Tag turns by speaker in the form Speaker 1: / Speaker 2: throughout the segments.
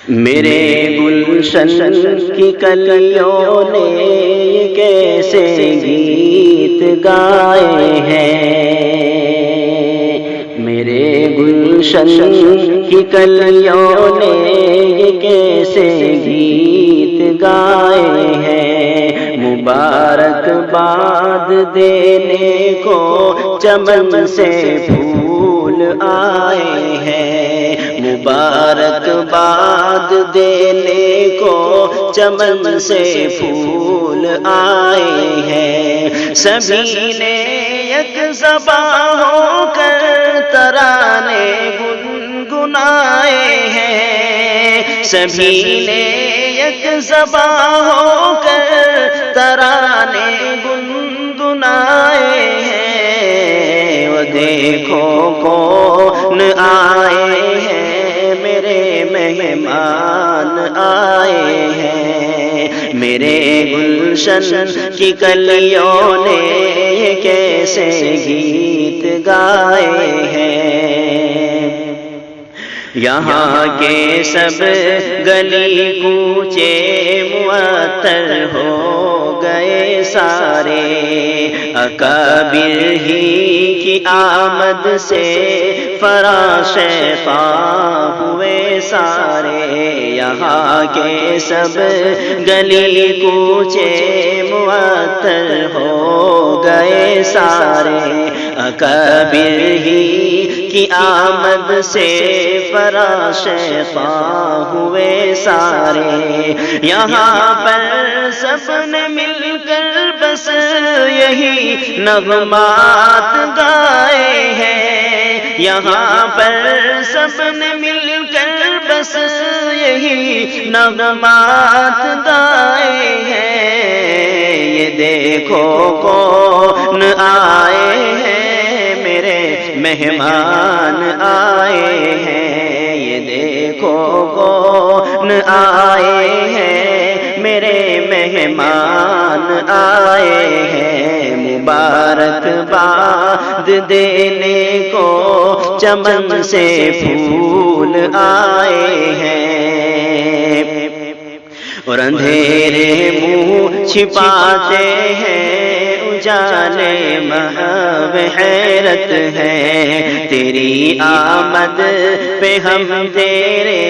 Speaker 1: میرے گلشن کی کلیوں نے کیسے گیت گائے ہیں، میرے گلشن کی کلیوں نے کیسے گیت گائے ہیں، مبارک باد دینے کو چمن سے پھول آئے ہیں، مبارک باد دینے کو چمن سے پھول آئے ہیں، سبھی نے یک زباں ہو کر ترانے گنگنائے ہیں، سبھی نے یک زباں ہو کر ترانے گنگنائے ہیں، وہ دیکھو کون آئے ہیں، میرے مہمان آئے ہیں، میرے گلشن کی کلیوں نے کیسے گیت گائے ہیں، یہاں کے سب گلی کوچے معطر ہو گئے سارے، اکابر ہی کی آمد سے فراش خواہ ہوئے سارے، یہاں کے سب گلی کوچے معطر ہو گئے سارے، اکابر ہی کی آمد سے فراش خواہ ہوئے سارے، یہاں پر سب نے مل کر بس یہی نغمات گائے ہیں، یہاں پر سب نے مل کر بس یہی نغمات گائے ہیں، یہ دیکھو کون آئے ہیں، میرے مہمان آئے ہیں، یہ دیکھو کون آئے ہیں، میرے مہمان آئے ہیں، مبارک باد دینے کو چمن سے پھول آئے ہیں، اور اندھیرے منہ چھپاتے ہیں، اجالے محو حیرت ہے، تیری آمد پہ ہم تیرے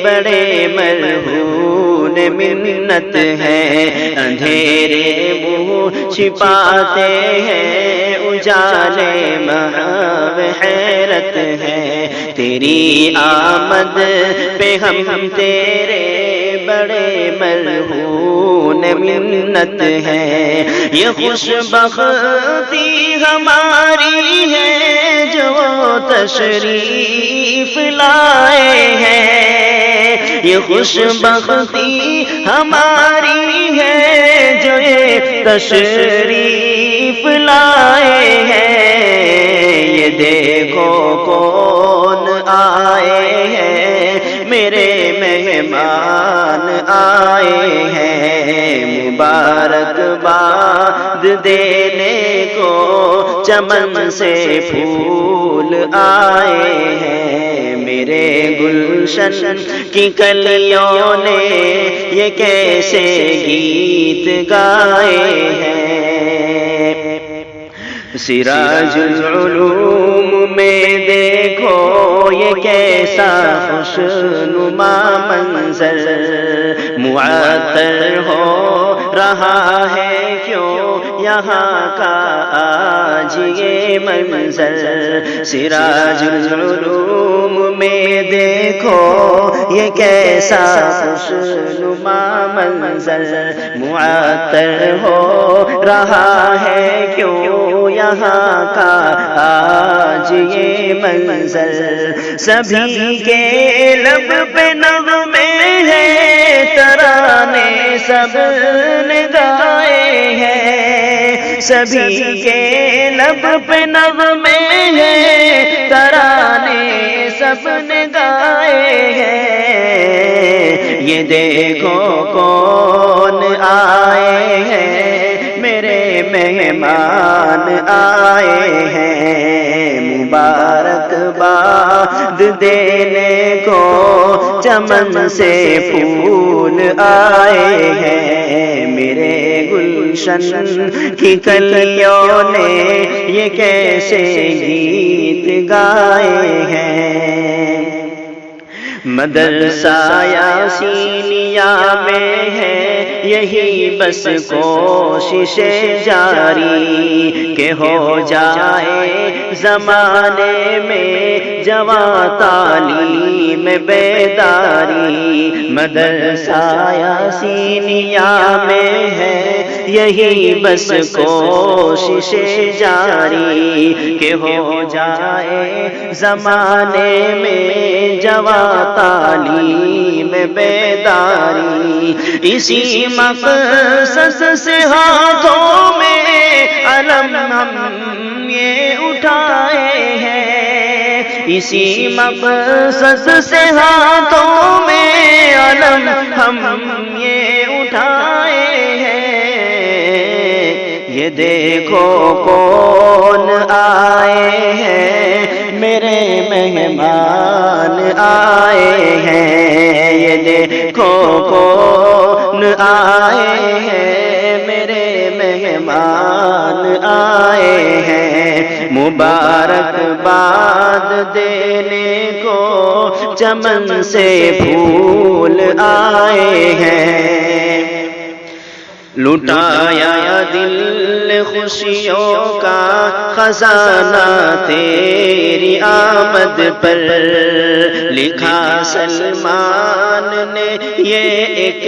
Speaker 1: بڑے مرہون منت ہے، اندھیرے منہ چھپاتے ہیں، اجالے محو حیرت ہے، تیری آمد پہ ہم تیرے بڑے مرہون منت ہے، یہ خوش بختی ہماری ہے جو تشریف لائے ہیں، یہ خوش بختی ہماری ہے جو تشریف لائے ہیں، یہ دیکھو کون آئے ہیں، میرے مہمان آئے ہیں، مبارک باد دینے کو چمن سے پھول آئے ہیں، میرے گلشن کی کلیوں نے یہ کیسے گیت گائے ہیں، سراج العلوم میں دیکھو یہ کیسا خوش نما منظر معطر ہو رہا ہے کیوں یہاں کا آج یہ منظر، سراج العلوم میں دیکھو یہ کیسا خوش نما منظر معطر ہو رہا ہے کیوں یہاں کا آج یہ منظر، سبھی کے لب پہ نغمے ہیں، ترانے سب نے گائے ہیں، سبھی کے لب پہ نغمے ہیں، ترانے سب نے گائے ہیں، یہ دیکھو کون آئے ہیں، میرے مہمان آئے ہیں، مبارک باد دینے کو چمن سے پھول آئے ہیں، میرے گلشن کی کلیوں نے یہ کیسے گیت گائے ہیں۔ مدرسہ یاسینیہ میں ہے یہی بس کوشش جاری، کہ ہو جائے زمانے میں جواں تعلیم بیداری۔ مدرسہ یاسینیہ میں ہے یہی بس کوشش جاری، کہ ہو جائے زمانے میں جواں تعلیم بیداری۔ اسی مقصد سے ہاتھوں میں علم ہم یہ اٹھائے ہیں، اسی مقصد سے ہاتھوں میں علم ہم یہ اٹھائے ہیں۔ یہ دیکھو کون آئے ہیں، میرے مہمان آئے ہیں، یہ دیکھو کون آئے ہیں، میرے مہمان آئے ہیں۔ مبارک باد دینے کو چمن سے پھول آئے ہیں، لٹایا دل خوشیوں کا خزانہ تیری آمد پر، لکھا سلمان نے یہ ایک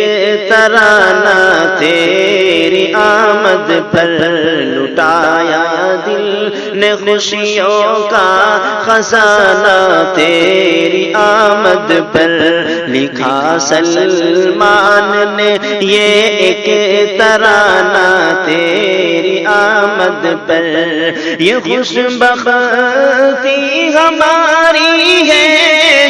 Speaker 1: ترانہ تیری آمد پر، لٹایا دل نے خوشیوں کا خزانہ تیری آمد پر، لکھا سلمان نے یہ ایک ترانہ تیری آمد پر۔ یہ خوش بختی ہماری ہے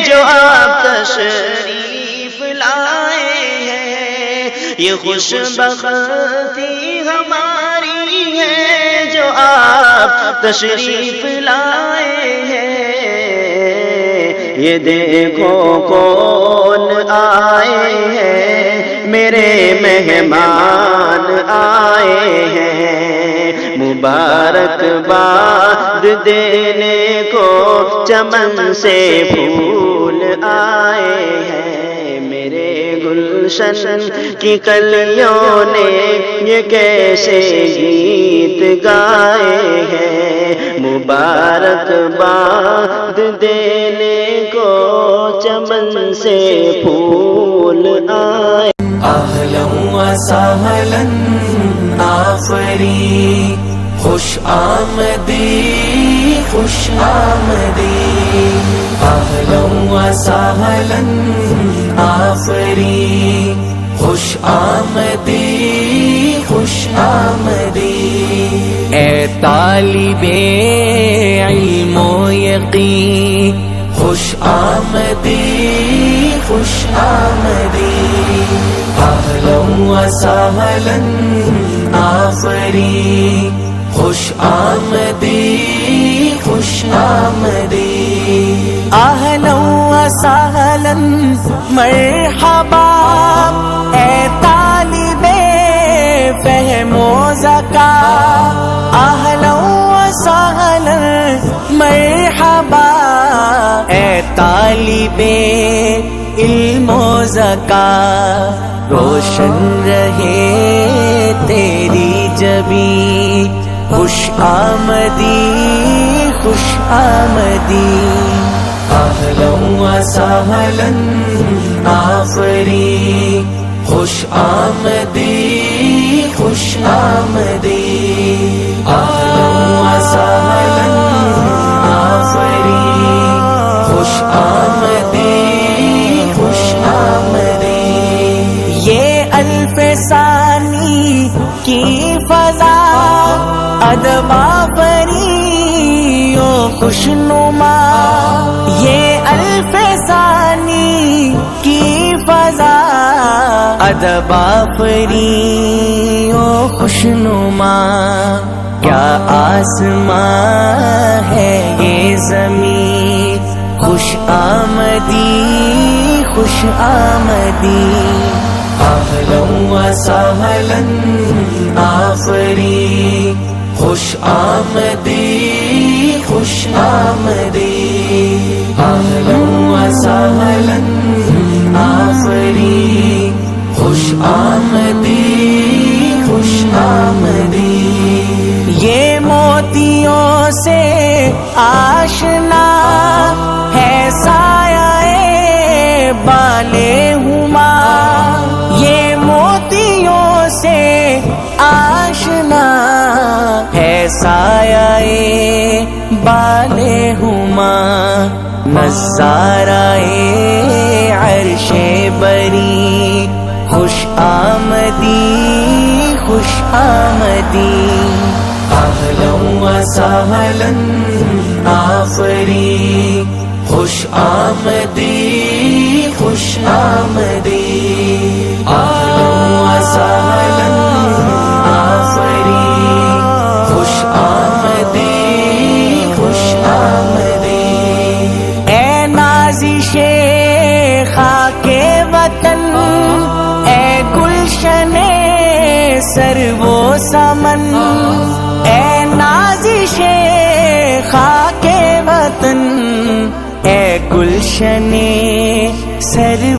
Speaker 1: جو آپ تشریف لائے ہیں، یہ خوش بختی ہماری ہے جو آپ تشریف لائے ہیں۔ یہ دیکھو کون آئے ہیں، میرے مہمان آئے ہیں، مبارک باد دینے کو چمن سے پھول آئے ہیں، میرے گلشن کی کلیوں نے یہ کیسے گیت گائے ہیں، مبارک باد دینے کو چمن سے پھول آئے۔
Speaker 2: اہلا وسہلا آفری، خوش آمدی خوش آمدی، اہلا وسہلا آفری، خوش آمدی خوش آمدی۔ اے طالب علم و یقین، خوش آمدی خوش آمدی، اہلا وسہلا آفری، خوش آمدی خوش آمدی، اہلا وسہلا مرحبا، اے طالب فہم و ذکا، اہلا وسہلا مرحبا، اے طالب علم و ذکا، روشن رہے تیری جبیں، خوش آمدی خوش آمدی، اہلا وسہلا آفری، خوش آمدی خوش آمدی، اہلا وسہلا آفری، خوش آمدی خوش آمدی۔ یہ الف ثانی کی فضا ادب آفری و خوشنما، یہ الف ثانی کی فضا ادب آفری و خوشنما، کیا آسمان ہے یہ زمین، خوش آمدی خوش آمدی اہلا و سہلا آفرین خوش آمدی خوش آمدی اہلا و سہلا آفرین خوش آمدی خوش آمدی یہ موتیوں سے آشنا ہے سایہ بالے ہما یہ موتیوں سے آشنا ہے سایہ بالے ہما نظارہ عرش بری خوش آمدی خوش آمدی اہلا و سہلا آفرین خوش آمدی خوش آمدی اہلا و سہلا آفرین خوش آمدی خوش آمدی اے نازش خاک وطن اے گلشن سرو و سمن اے نازش خاک وطن اے گلشن سرو